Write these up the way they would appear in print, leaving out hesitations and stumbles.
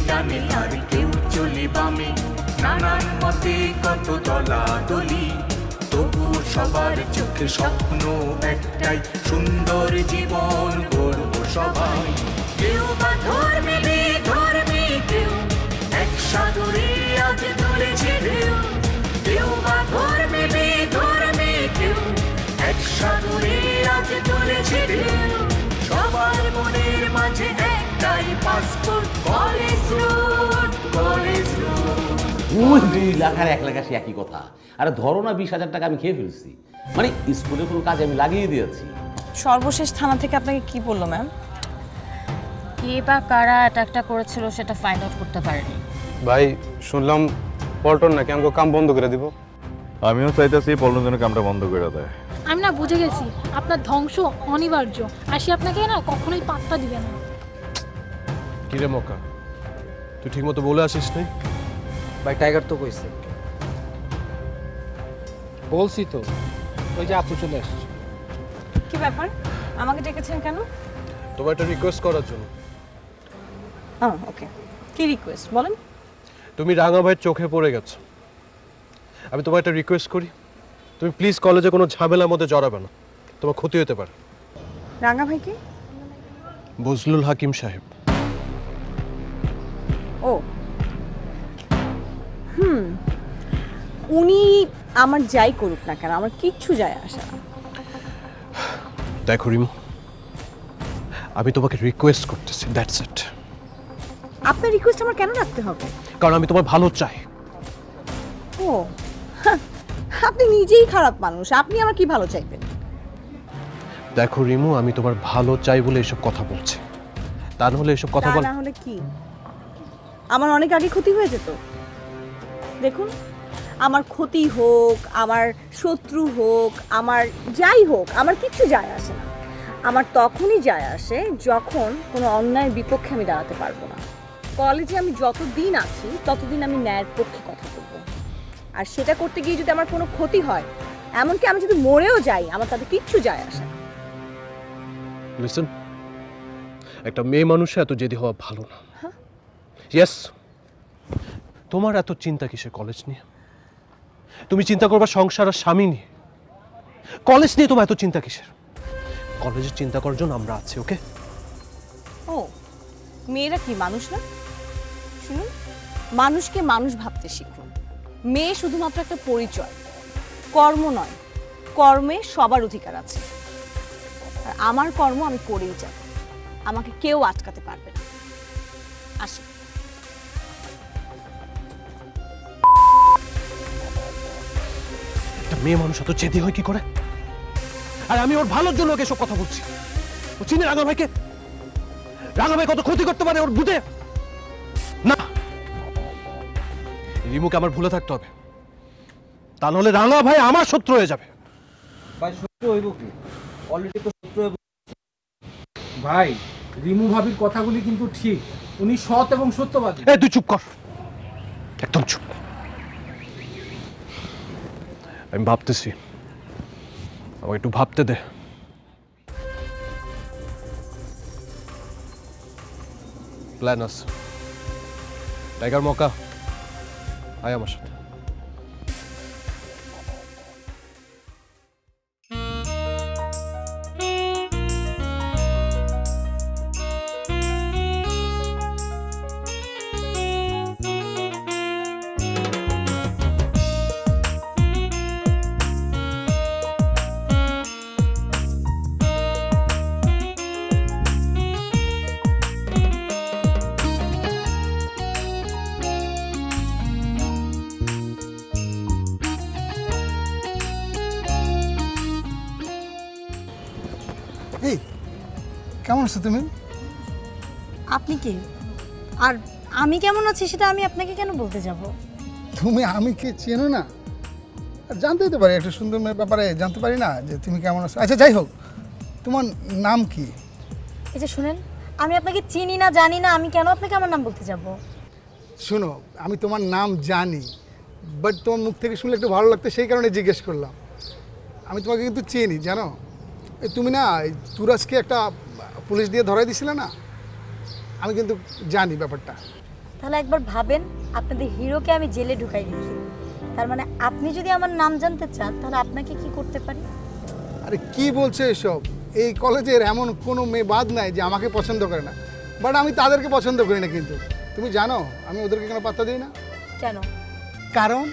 ডানে আর কেউ চলে বামে, নানান মতে কত দলাদলি, তবু সবার চোখে স্বপ্ন একটাই, সুন্দর জীবন গড়ব সবাই। কেউ বা ধর্মে বেধর্মে, কেউ এক সাগরে আজ তুলেছে ঢেউ, কেউ বা ধর্মে বেধর্মে, কেউ এক সাগরে আজ তুলেছে ঢেউ, সবার মনের মাঝে একটাই passport, college road, college road. ওই 2 লাখ আর 1 লাখ আসি একই কথা। আরে ধরো না 20,000 টাকা আমি খেয়ে ফেলছি, মানে স্কুলের কোনো কাজে আমি লাগিয়ে দিয়েছি। সর্বশেষ থানা থেকে আপনাকে কি বললো ম্যাম? কে বা কারা অ্যাটাকটা করেছিল সেটা ফাইন্ড আউট করতে পারেনি। ভাই শুনলাম পল্টন নাকি আমাকে কাম বন্ধ করে দিব। আমিও চাইতেছি পল্টন যেন কামটা বন্ধ করে দেয়। আমি না বুঝে গেছি আপনার ধ্বংস অনিবার্য, আর সে আপনাকে না কখনোই পাত্তা দিবে না। কিরে মক্কা, তুই ঠিক মতো বলে আসিস নাই? ভাই টাইগার তো কইছে, বলছি তো, ওই যে আপু চলে আসছে। কি ব্যাপার, আমাকে ডেকেছেন কেন? তোমার একটা রিকোয়েস্ট করার জন্য। ওকে, কি রিকোয়েস্ট বলেন? তুমি রাঙা ভাইয়ের চোখে পড়ে গেছো, আমি তোমার একটা রিকোয়েস্ট করি, তুমি প্লিজ কলেজে কোনো ঝামেলার মধ্যে জড়াবে না, তোমার ক্ষতি হতে পারে। রাঙা ভাইকে? বজলুল হাকিম সাহেব। ও উনি আমার যাই করুক না কেন আমার কিচ্ছু যায় আসে না। দেখো রিমু, আমি তোমাকে রিকোয়েস্ট করতেছি, দ্যাটস ইট। আপনার রিকোয়েস্ট আমার কেন রাখতে হবে? কারণ আমি তোমার ভালো চাই। ও আপনি নিজেই খারাপ মানুষ, আপনি আমার কি ভালো চাইবেন? দেখো রিমু, আমি তোমার ভালো চাই বলে এসব কথা বলছি, তা না হলে এসব কথা বল না হলে কি আমার অনেক আগে ক্ষতি হয়ে যেত। দেখুন, আমার ক্ষতি হোক, আমার শত্রু হোক, আমার যাই হোক, আমার কিচ্ছু যায় আসে না। আমার তখনই যায় আসে যখন কোনো অন্যায়ের বিপক্ষে আমি দাঁড়াতে পারবো না। কলেজে আমি যতদিন আছি ততদিন আমি ন্যায়ের পক্ষে কথা বলবো, আর সেটা করতে গিয়ে যদি আমার কোনো ক্ষতি হয়, এমনকি আমি যদি মরেও যাই, আমার তাতে কিচ্ছু যায় আসে না। লিসেন, একটা মেয়ে মানুষের এত জেদি হওয়া ভালো না। ইয়েস, তোমার এত চিন্তা কিসের কলেজ নিয়ে? তুমি চিন্তা করবা সংসার আর স্বামী নিয়ে, কলেজ নিয়ে তোমার এত চিন্তা কিসের? কলেজের চিন্তা করার জন্য আমরা আছি, ওকে? ও মেয়েরা কি মানুষ না? শুনুন, মানুষকে মানুষ ভাবতে শিখুন। মেয়ে শুধুমাত্র একটা পরিচয়, কর্ম নয়। কর্মে সবার অধিকার আছে, আর আমার কর্ম আমি করেই যাব, আমাকে কেউ আটকাতে পারবে না। আসি। একটা মেয়ে মানুষ এত জেদি হয় কি করে? আর আমি ওর ভালোর জন্য ওকে সব কথা বলছি। ও চিনে রাঙা ভাইকে? রাঙা ভাই কত ক্ষতি করতে পারে ওর বুঝে না। রিমুকে আমার ভুলে থাকতে হবে, তা নাহলে রাঙা ভাই আমার শত্রু হয়ে যাবে। ভাই শত্রু হইব কি? অলরেডি তো শত্রু হইব। ভাই রিমু ভাবির কথাগুলি কিন্তু ঠিক, উনি সৎ এবং সত্যবাদী। এই তুই চুপ কর, একদম চুপ। আমি ভাবতেছি, আমাকে একটু ভাবতে দে। প্ল্যান আছে। টাইগার মক্কা, আয় আমার সাথে। এই কেমন আছো তুমি? আপনি কে? আর আমি কেমন আছি সেটা আমি আপনাকে কেন বলতে যাব? তুমি আমি কে চেনো না? জানতে হতে পারি, একটা সুন্দর মেয়ের ব্যাপারে জানতে পারি না যে তুমি কেমন আছো। আচ্ছা যাই হোক, তোমার নাম কি? এই যে শুনেন, আমি আপনাকে চিনি না জানি না, আমি কেন আপনাকে আমার নাম বলতে যাব? শোনো, আমি তোমার নাম জানি, বাট তোমার মুখ থেকে শুনলে একটু ভালো লাগতো, সেই কারণে জিজ্ঞেস করলাম। আমি তোমাকে কিন্তু চিনি, জানো? তুমি না তুরাজকে একটা পুলিশ দিয়ে ধরাই দিছিলে না? আমি কিন্তু জানি ব্যাপারটা। তাহলে একবার ভাবেন, আপনাদের হিরোকে আমি জেলে ঢুকাই দিয়েছি। তার মানে আপনি যদি আমার নাম জানতে চান তাহলে আপনাকে কি করতে পারি? আরে কি বলছে এসব? এই কলেজের এমন কোনো মেয়ে বাদ নাই যে আমাকে পছন্দ করে না, বাট আমি তাদেরকে পছন্দ করি না। কিন্তু তুমি জানো আমি ওদেরকে কেন পাত্তা দিই না? কেন? কারণ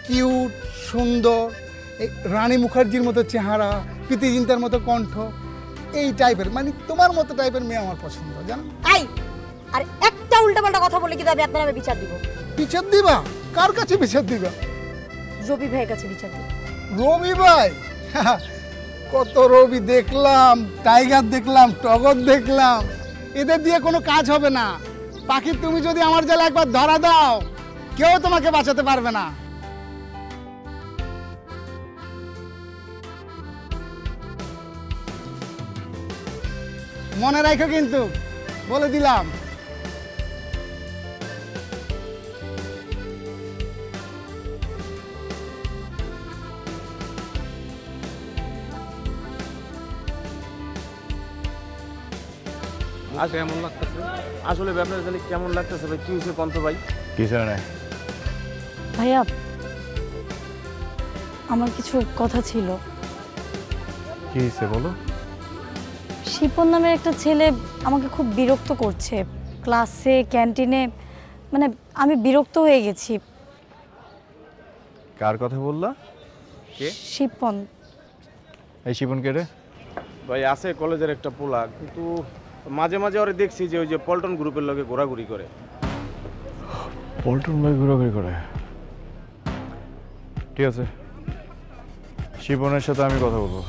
কিউট, সুন্দর, এই রানী মুখার্জির মতো চেহারা, প্রীতি জিন্তার মতো কণ্ঠ, এই টাইপের, মানে তোমার মতো টাইপের মেয়ে আমার পছন্দ, জানো? আই, আর একটা উল্টাপাল্টা কথা বলে কিন্তু আমি আপনার নামে বিচার দিব। বিচার দিবা? কার কাছে বিচার দিবা? রবি ভাইয়ের কাছে বিচার দিব। রবি ভাই? কত রবি দেখলাম, টাইগার দেখলাম, টগর দেখলাম, এদের দিয়ে কোনো কাজ হবে না। পাখি, তুমি যদি আমার জালে একবার ধরা দাও, কেউ তোমাকে বাঁচাতে পারবে না। মনে রাখো কিন্তু, বলে দিলাম। কেমন লাগতেছে? আসলে ব্যাপারটা জানি কেমন লাগতেছে ভাই। কি হয়েছে কন্ত ভাই? কিছু নাই ভাইয়া, আমার কিছু কথা ছিল। কি হয়েছে বলো? শিপন নামের একটা ছেলে আমাকে খুব বিরক্ত করছে, ক্লাসে, ক্যান্টিনে, মানে আমি বিরক্ত হয়ে গেছি। কার কথা বললা? কে? শিপন। এই শিপন কে রে? ভাই আছে কলেজের একটা পোলা, কিন্তু মাঝে মাঝে ওরে দেখছি যে ওই যে পল্টন গ্রুপের লগে ঘোরাঘুরি করে। পল্টন ভাই ঘোরাঘুরি করে? ঠিক আছে, শিপনের সাথে আমি কথা বলবো,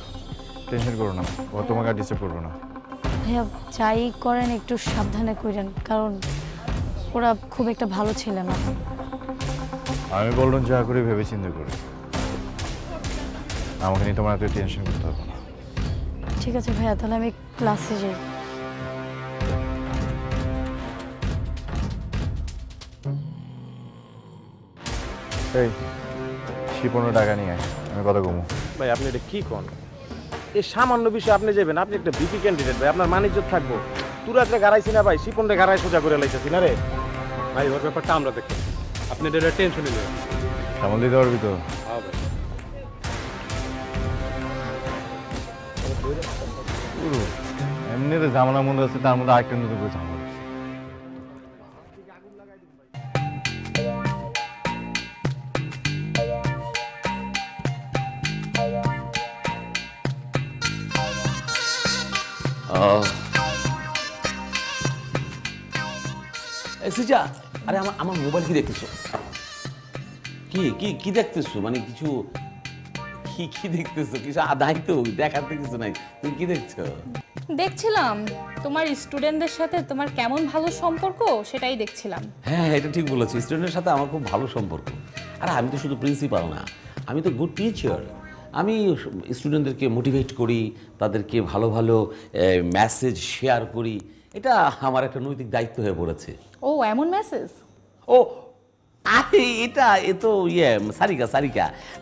টেনশন করো না, ও তোমাকে আর ডিস্টার্ব করবো না। ভাইয়া যাই করেন একটু সাবধানে করেন, কারণ ওরা খুব একটা ভালো ছেলে না। আমি বললাম যা করি ভেবে চিন্তা করি, আমাকে নিয়ে তোমার এত টেনশন করতে হবে না। ঠিক আছে ভাইয়া, তাহলে আমি ক্লাসে যাই। এই শিপনের টাকা নিয়ে আয়, আমি কথা কমু। ভাই আপনি এটা কি কোন? এই সামান্য বিষয়ে আপনি যাবেন? আপনি একটা বিপি ক্যান্ডিডেট ভাই, আপনার মানিজ্য থাকবো। তুরাতে গাড়াইছি না ভাই, শিপনরে গাড়াই সোজা করে লাইতেছি না রে ভাই। ওর ব্যাপারটা আমরা দেখি, আপনি এটা টেনশন নিলেন। সামাল দিতে পারবি তো? হ্যাঁ ভাই। এমনিতে ঝামেলার মধ্যে আছে, তার মধ্যে আরেকটা নতুন করে ঝামেলা। সিজা, আরে আমার মোবাইল কি দেখতেছো? কি কি কি দেখতেছো? মানে কিছু কি কি দেখতেছো? কিছু আদায় তো দেখার তো কিছু নাই, তুমি কি দেখছো? দেখছিলাম তোমার স্টুডেন্টদের সাথে তোমার কেমন ভালো সম্পর্ক, সেটাই দেখছিলাম। হ্যাঁ, এটা ঠিক বলেছি, স্টুডেন্টের সাথে আমার খুব ভালো সম্পর্ক। আর আমি তো শুধু প্রিন্সিপাল না, আমি তো গুড টিচার। আমি স্টুডেন্টদেরকে মোটিভেট করি, তাদেরকে ভালো ভালো মেসেজ শেয়ার করি, এটা আমার একটা নৈতিক দায়িত্ব হয়ে পড়েছে। ও এমন মেসেজ? ও এটা এ তো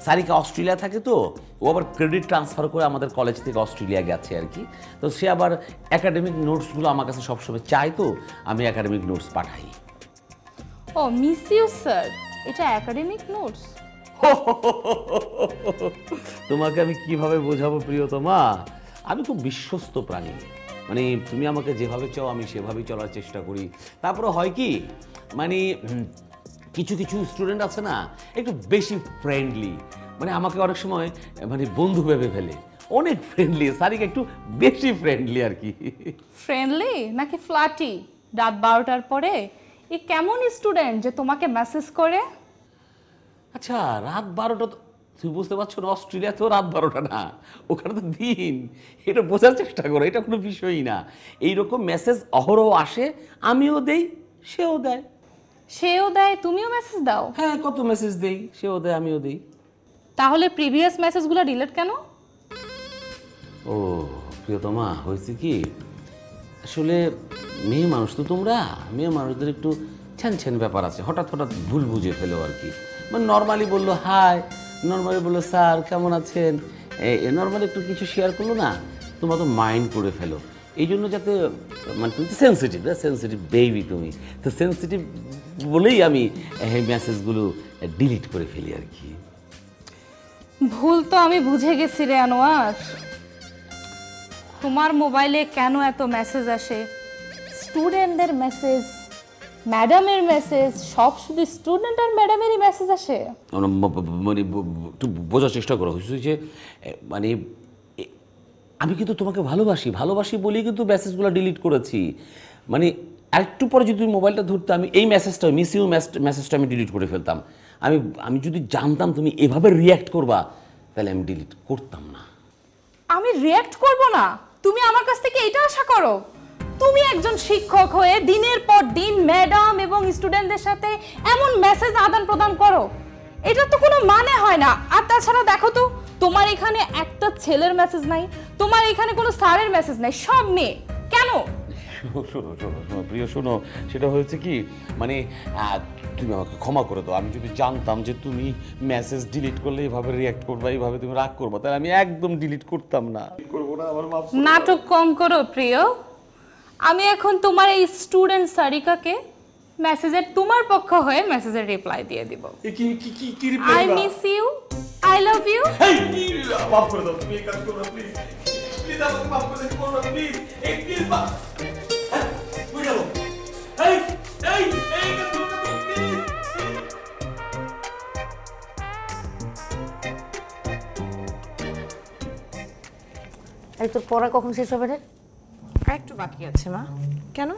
সারিকা অস্ট্রেলিয়া থাকে, তো ও আবার ক্রেডিট ট্রান্সফার করে আমাদের কলেজ থেকে অস্ট্রেলিয়া গেছে আর কি। তো সে আবার একাডেমিক নোটসগুলো আমার কাছে সবসময় চায়, তো আমি একাডেমিক নোটস পাঠাই। ও মিস ইউ স্যার, এটা একাডেমিক নোটস? তোমাকে আমি কিভাবে বোঝাবো প্রিয়তমা? আমি খুব বিশ্বস্ত প্রাণী, মানে তুমি আমাকে যেভাবে চাও আমি সেভাবেই চলার চেষ্টা করি। তারপরে হয় কি, মানে কিছু কিছু স্টুডেন্ট আছে না একটু বেশি ফ্রেন্ডলি, মানে আমাকে অনেক সময় মানে বন্ধু ভেবে ফেলে, অনেক ফ্রেন্ডলি। সারিকা একটু বেশি ফ্রেন্ডলি আর কি। ফ্রেন্ডলি নাকি ফ্ল্যাটি? রাত 12টার পরে এ কেমন স্টুডেন্ট যে তোমাকে মেসেজ করে? আচ্ছা, রাত 12টা তো তুমি বুঝতে পারছো না, অস্ট্রেলিয়াতেও রাত 12টা না, ওখানে তো দিন। এটা বোঝার চেষ্টা করো, এটা কোনো বিষয়ই না। এইরকম মেসেজ অহরহ আসে, আমিও দেই, সেও দেয়। সেও দেয়, তুমিও মেসেজ দাও? হ্যাঁ, কত মেসেজ দেই, সেও দেয়, আমিও দিই। তাহলে প্রিভিয়াস মেসেজগুলো ডিলিট কেন? ও প্রিয়তমা, হয়েছে কি, আসলে মেয়ে মানুষ তো তোমরা, মেয়ে মানুষদের একটু ছ্যান ব্যাপার আছে, হঠাৎ হঠাৎ ভুল বুঝে ফেলো আর কি। মানে নর্মালি বললো হাই, নর্মালি বললো স্যার কেমন আছেন, নর্মালি একটু কিছু শেয়ার করলো না, তোমরা তো মাইন্ড করে ফেলো। এই জন্য যাতে মানে তুমি সেন্সিটিভ না, সেন্সিটিভ বেবি তুমি, তো সেন্সিটিভ বলেই আমি এই মেসেজগুলো ডিলিট করে ফেলি আর কি। ভুল তো আমি বুঝে গেছি রে আনোয়ার। তোমার মোবাইলে কেন এত মেসেজ আসে? স্টুডেন্টদের মেসেজ, ম্যাডামের মেসেজ, সব শুধু স্টুডেন্ট আর ম্যাডামেরই মেসেজ আসে। মানে একটু বোঝার চেষ্টা করো, হচ্ছে যে মানে আমি কিন্তু তোমাকে ভালোবাসি বলেই কিন্তু মেসেজগুলো ডিলিট করেছি। মানে আরেকটু পরে যদি তুমি মোবাইলটা ধরতে, আমি এই মেসেজটা মিস ইউ মেসেজটা আমি ডিলিট করে ফেলতাম। আমি যদি জানতাম তুমি এভাবে রিয়্যাক্ট করবা, তাহলে আমি ডিলিট করতাম না। আমি রিয়্যাক্ট করব না? তুমি আমার কাছ থেকে এটা আশা করো? তুমি একজন শিক্ষক হয়ে দিনের পর দিন ম্যাডাম এবং স্টুডেন্টদের সাথে এমন মেসেজ আদান প্রদান করো, এটা তো কোনো মানে হয় না। আর তাছাড়া দেখো তো, তোমার এখানে একটা ছেলের মেসেজ নাই, তোমার এখানে কোনো স্যারের মেসেজ নাই, সব মেয়ে। কেন? শোনো প্রিয়, শোনো, সেটা হয়েছে কি, মানে তুমি আমাকে ক্ষমা করে দাও। আমি যদি জানতাম যে তুমি মেসেজ ডিলিট করলে এইভাবে রিয়্যাক্ট করবা, এইভাবে তুমি রাগ করবা, তাহলে আমি একদম ডিলিট করতাম না। করবো না, আমার মাফ। নাটক কম করো প্রিয়। আমি এখন তোমার এই স্টুডেন্ট সারিকাকে মেসেজের তোমার পক্ষ হয়ে মেসেজের রিপ্লাই দিয়ে দিব। কি reply? I miss you, I love you. মাফ করে দাও, তুমি এই কাজ করো না প্লিজ। প্লিজ আমাকে মাফ করে দাও, করো না প্লিজ। এই প্লিজ মা। কই গেল? এই কাজ করো না প্লিজ। এই তোর পড়া কখন শেষ হবে রে? আর একটু বাকি আছে মা। কেন?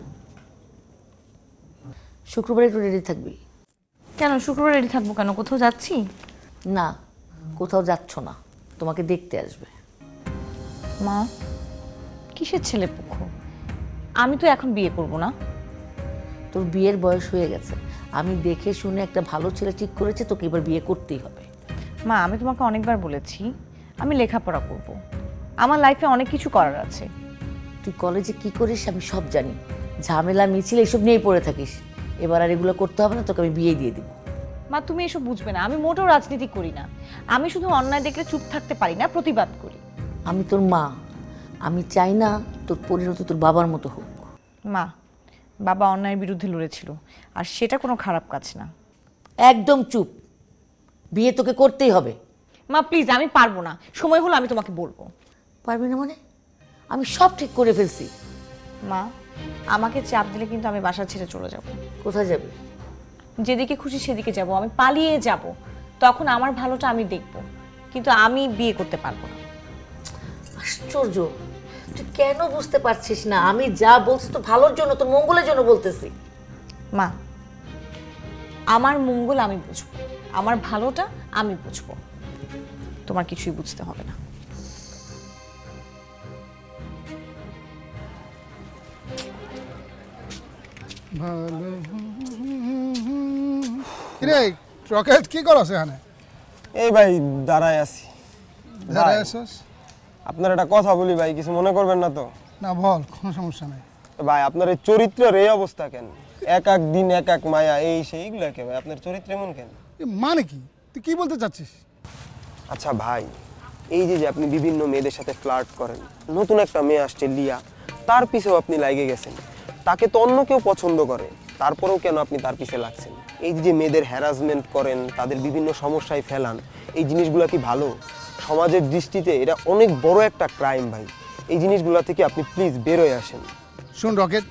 শুক্রবারে একটু রেডি থাকবি। কেন শুক্রবার রেডি থাকবো কেন? কোথাও যাচ্ছি? না, কোথাও যাচ্ছ না, তোমাকে দেখতে আসবে। মা, কিসের ছেলে পক্ষ? আমি তো এখন বিয়ে করব না। তোর বিয়ের বয়স হয়ে গেছে, আমি দেখে শুনে একটা ভালো ছেলে ঠিক করেছে, তোকে এবার বিয়ে করতেই হবে। মা, আমি তোমাকে অনেকবার বলেছি আমি লেখাপড়া করব, আমার লাইফে অনেক কিছু করার আছে। তুই কলেজে কি করিস আমি সব জানি, ঝামেলা মিছিল এইসব নিয়েই পড়ে থাকিস। এবার আর এগুলো করতে হবে না, তোকে আমি বিয়ে দিয়ে দিব। মা, তুমি এসব বুঝবে না, আমি মোটেও রাজনীতি করি না। আমি শুধু অন্যায় দেখলে চুপ থাকতে পারি না, প্রতিবাদ করি। আমি তোর মা, আমি চাই না তোর পরিণতি তোর বাবার মতো হোক। মা, বাবা অন্যায়ের বিরুদ্ধে লড়েছিল, আর সেটা কোনো খারাপ কাজ না। একদম চুপ, বিয়ে তোকে করতেই হবে। মা প্লিজ, আমি পারবো না, সময় হলো আমি তোমাকে বলবো। পারবি না মানে? আমি সব ঠিক করে ফেলছি। মা, আমাকে চাপ দিলে কিন্তু আমি বাসা ছেড়ে চলে যাব। কোথায় যাবে? যেদিকে খুশি সেদিকে যাব, আমি পালিয়ে যাব। তখন আমার ভালোটা আমি দেখব, কিন্তু আমি বিয়ে করতে পারবো না। আশ্চর্য, তুই কেন বুঝতে পারছিস না? আমি যা বলছি তো ভালোর জন্য, তোর মঙ্গলের জন্য বলতেছি। মা, আমার মঙ্গল আমি বুঝবো, আমার ভালোটা আমি বুঝবো, তোমার কিছুই বুঝতে হবে না। কিরে রকেট, কি করছ এখানে? এই ভাই দাঁড়ায় আছি। দাঁড়ায় আছিস? আপনার একটা কথা বলি ভাই, কিছু মনে করবেন না তো? না বল, কোনো সমস্যা নেই। ভাই আপনার এই চরিত্রের এই অবস্থা কেন? এক এক দিন এক এক মায়া, এই সেইগুলো কে ভাই? আপনার চরিত্র এমন কেন? মানে কি, তুই কি বলতে চাচ্ছিস? আচ্ছা ভাই, এই যে আপনি বিভিন্ন মেয়েদের সাথে ফ্লার্ট করেন, নতুন একটা মেয়ে আসছে লিয়া, তার পিছেও আপনি লাগে গেছেন। তাকে তো অন্য কেউ পছন্দ করে, তারপরেও কেন আপনি তার পিছে লাগছেন? এই যে মেয়েদের হ্যারাসমেন্ট করেন, তাদের বিভিন্ন সমস্যায় ফেলান, এই জিনিসগুলো কি ভালো? সমাজের দৃষ্টিতে এটা অনেক বড় একটা ক্রাইম ভাই। এই জিনিসগুলো থেকে আপনি প্লিজ বেরোয় আসেন। শোন রকেট,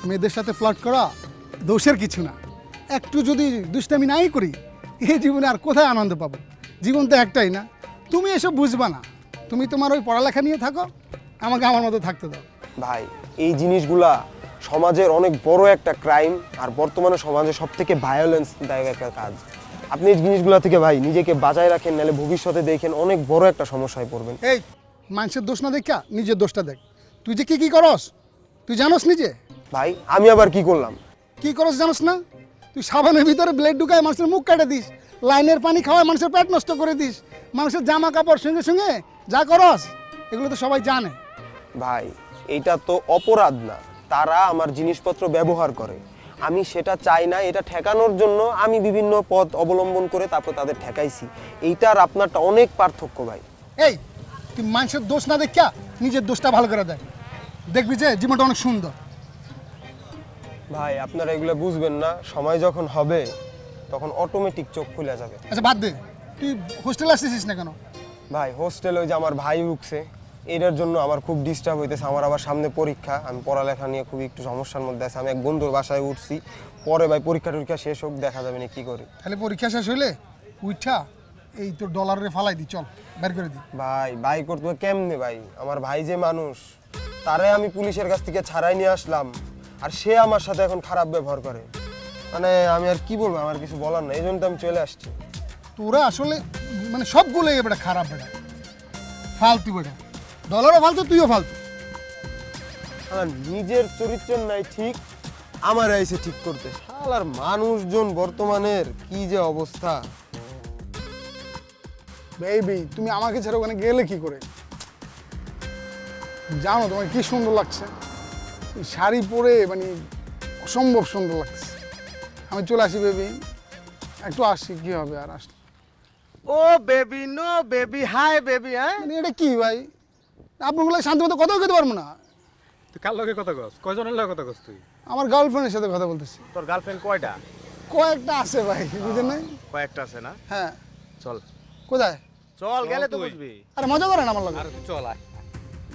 মেয়েদের সাথে ফ্লার্ট করা দোষের কিছু না। একটু যদি দুষ্টামি নাই করি, এই জীবনে আর কোথায় আনন্দ পাবো? জীবন তো একটাই না। তুমি এসব বুঝবা না, তুমি তোমার ওই পড়ালেখা নিয়ে থাকো, আমাকে আমার মতো থাকতে দাও। ভাই এই জিনিসগুলা সমাজের অনেক বড় একটা ক্রাইম, আর বর্তমানে সমাজে সব থেকে ভায়োলেন্স দায়ক একটা কাজ। আপনি এই জিনিসগুলা থেকে ভাই নিজেকে বাঁচায় রাখেন, নাহলে ভবিষ্যতে দেখেন অনেক বড় একটা সমস্যায় পড়বেন। এই মানুষের দোষ না দেখা নিজের দোষটা দেখ। তুই যে কি করস তুই জানোস নিজে? ভাই আমি আবার কি করলাম? কি করস জানোস না? তুই সাবানের ভিতরে ব্লেড ঢুকায় মানুষের মুখ কেটে দিস, লাইনের পানি খাওয়ায় মানুষের পেট নষ্ট করে দিস, মানুষের জামা কাপড় সঙ্গে সঙ্গে যা করস এগুলো তো সবাই জানে। ভাই এইটা তো অপরাধ না, তারা আমার জিনিসপত্র ব্যবহার করে, আমি সেটা চাই না। এটা ঠেকানোর জন্য আমি বিভিন্ন পথ অবলম্বন করে তারপর তাদের ঠেকাইছি। এইটার আপনারটা অনেক পার্থক্য ভাই। এই তুই মানুষের দোষ না দেখা নিজের দোষটা ভালো করে দেখ। দেখবি যে জীবনটা অনেক সুন্দর। ভাই আপনারা এগুলো বুঝবেন না, সময় যখন হবে তখন অটোমেটিক চোখ খুলে যাবে। আচ্ছা বাদ দে, তুই হোস্টেলে আসতেছিস না কেন? ভাই হোস্টেলে ওই যে আমার ভাই উঠছে, এটার জন্য আমার খুব ডিস্টার্ব হইতেছে। আমার আবার সামনে পরীক্ষা, আমি পড়ালেখা নিয়ে খুব একটু সমস্যার মধ্যে আছি। আমি এক বন্ধুর বাসায় উঠছি, পরে ভাই পরীক্ষা টরীক্ষা শেষ হোক, দেখা যাবে না কি করি। তাহলে পরীক্ষা শেষ হইলে উঠা এই তোর ডলারে ফালাই দি, চল বের করে দি। ভাই ভাই করতে কেমনে ভাই? আমার ভাই যে মানুষ, তারে আমি পুলিশের কাছ থেকে ছাড়াই নিয়ে আসলাম, আর সে আমার সাথে এখন খারাপ ব্যবহার করে। মানে আমি আর কি বলবো, আমার কিছু বলার না, এই জন্য তো আমি চলে আসছি। তোরা আসলে মানে সবগুলো বেটা খারাপ, বেটা ফালতু, বেটা ডলারও ফালতু, তুইও ফালতু। আর নিজের চরিত্র নাই ঠিক, আমার আইসে ঠিক করতে। শালার মানুষজন বর্তমানের কি যে অবস্থা। বেবি তুমি আমাকে ছেড়ে ওখানে গেলে কি করে? জানো তোমার কি সুন্দর লাগছে, শাড়ি পরে মানে অসম্ভব সুন্দর লাগছে। আমি চলে আসি বেবি, একটু আসি, কি হবে আর আসলে। Oh baby, no baby, hi baby. হ্যাঁ এটা কি ভাই, আপনাগুলো শান্তি মতো কথাও খেতে পারবো না। তুই কার লগে কথা কস? কয়জনের লগে কথা কস তুই? আমার গার্লফ্রেন্ডের সাথে কথা বলতেছি। তোর গার্লফ্রেন্ড কয়টা? কয়েকটা আছে ভাই, বুঝেন নাই? কয়েকটা আছে না? হ্যাঁ। চল। কোথায়? চল, গেলে তো বুঝবি। আরে মজা করেন আমার লগে। আরে তুই চল আয়।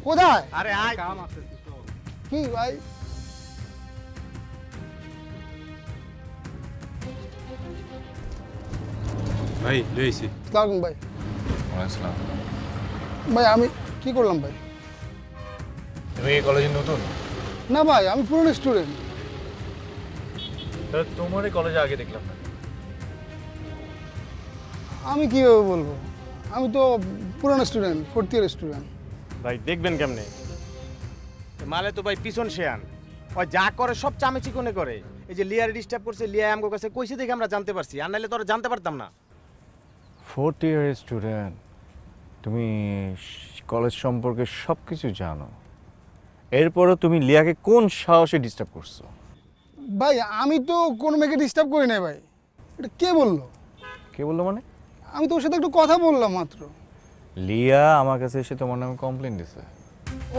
কোথায়? আরে আয়, কাম আছে, তুই চল। কি ভাই? ভাই লইছি। আসসালামু ভাই। আসসালাম। ভাই আমি কি করলাম ভাই? তুমি এই কলেজে নতুন? না ভাই, আমি পুরনো স্টুডেন্ট। তাহলে তোমার এই কলেজে আগে দেখলাম না। আমি কিভাবে বলবো, আমি তো পুরনো স্টুডেন্ট, 4th ইয়ার স্টুডেন্ট। ভাই দেখবেন কেমনে? মালে তো ভাই পিছন শেয়ান, ওই যা করে সব চামেচি কোনে করে। এই যে লিয়ার ডিস্টার্ব করছে, লিয়া আমগো কাছে কইছে দেখে আমরা জানতে পারছি, আর নাইলে তোরা জানতে পারতাম না। 4th ইয়ার স্টুডেন্ট, তুমি কলেজ সম্পর্কে সব কিছু জানো, এরপরও তুমি লিয়াকে কোন সাহসে ডিস্টার্ব করছো? ভাই আমি তো কোনো মেয়েকে ডিস্টার্ব করি নাই ভাই। এটা কে বললো? কে বললো মানে? আমি তো ওর সাথে একটু কথা বললাম মাত্র। লিয়া আমার কাছে এসে তোমার নামে কমপ্লেন দিছে।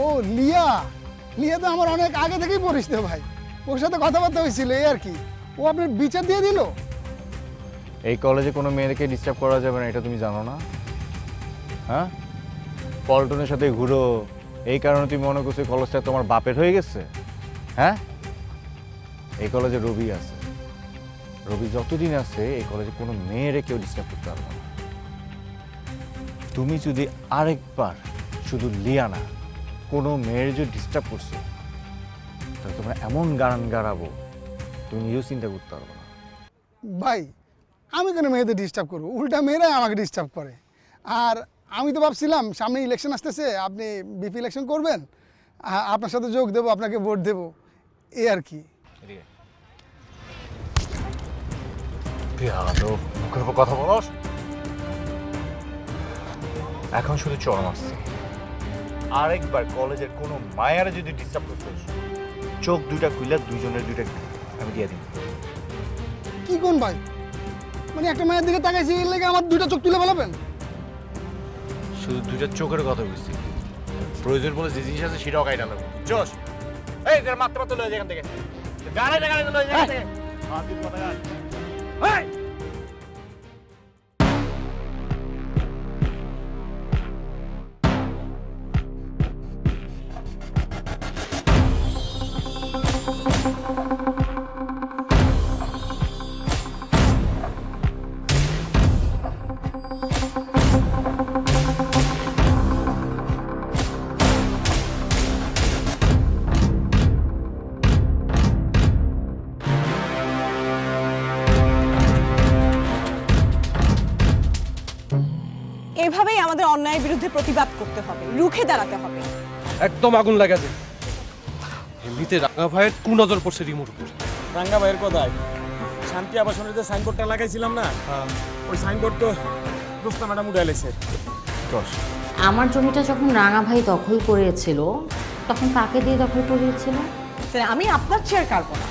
ও লিয়া, লিয়া তো আমার অনেক আগে থেকেই পরিচিত ভাই, ওর সাথে কথাবার্তা হয়েছিল, এই আর কি। ও আপনার বিচার দিয়ে দিল। এই কলেজে কোনো মেয়েকে ডিস্টার্ব করা যাবে না, এটা তুমি জানো না? হ্যাঁ, পল্টনের সাথে ঘুরো, এই কারণে তুমি মনে করছো কলেজটা তোমার বাপের হয়ে গেছে? হ্যাঁ, এই কলেজে রবি আছে, রবি যতদিন আছে এই কলেজে কোনো মেয়েরে কেউ ডিস্টার্ব করতে পারবে না। তুমি যদি আরেকবার শুধু লিয়া না, কোনো মেয়ের যদি ডিস্টার্ব করছো, তাহলে তোমরা এমন গান গাড়াবো তুমি নিজেও চিন্তা করতে পারবো না। ভাই আমি কেন মেয়েদের ডিস্টার্ব করবো? উল্টা মেয়েরাই আমাকে ডিস্টার্ব করে। আর আমি তো ভাবছিলাম সামনে ইলেকশন আসতেছে, আপনি বিপি ইলেকশন করবেন, আপনার সাথে যোগ দেবো, আপনাকে ভোট দেবো, এই আর কি। মুখের উপর কথা বলস, এখন শুধু চরম আসছে। আরেকবার কলেজের কোনো মায়ারে যদি ডিস্টার্ব করছিস, চোখ দুইটা খুইলা দুইজনের দুইটা আমি দিয়ে দিই। কি কোন ভাই, মানে একটা মেয়ের দিকে তাকাইছি এর লেগে আমার দুইটা চোখ তুলে ফেলাবেন? শুধু দুইটা চোখের কথা বলছি, প্রয়োজন বলে যে জিনিস আছে সেটাও কাইটা লাগবে। চোস এই তোর মাত্র মাত্র লয়ে যেখান থেকে গাড়ি গাড়ি লয়ে যেখান থেকে হাসির কথা গাছ। এই এভাবেই আমাদের অন্যায়ের বিরুদ্ধে প্রতিবাদ করতে হবে, রুখে দাঁড়াতে হবে। একদম আগুন লাগা যায়। এমনিতে রাঙা ভাইয়ের কু নজর পড়ছে রিমোট উপরে। রাঙ্গা ভাইয়ের কথায় শান্তি আবাসনের যে সাইনবোর্ডটা লাগাইছিলাম না, ওই সাইনবোর্ড তো দোস্তা ম্যাডাম উড়ে এলেছে। আমার জমিটা যখন রাঙা ভাই দখল করেছিল, তখন কাকে দিয়ে দখল করিয়েছিল? আমি আপনার চেয়ার কাটবো না,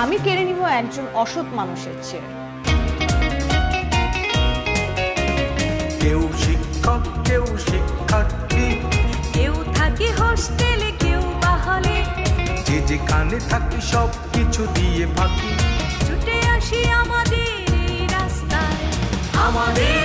আমি কেড়ে নিব একজন অসৎ মানুষের চেয়ার। কেউ শিক্ষক, কেউ শিক্ষার্থী, কেউ থাকে হোস্টেলে, কেউ বা হলে যেখানে থাকি সব কিছু দিয়ে ফাঁকি ছুটে আসি আমাদের এই রাস্তায়, আমাদের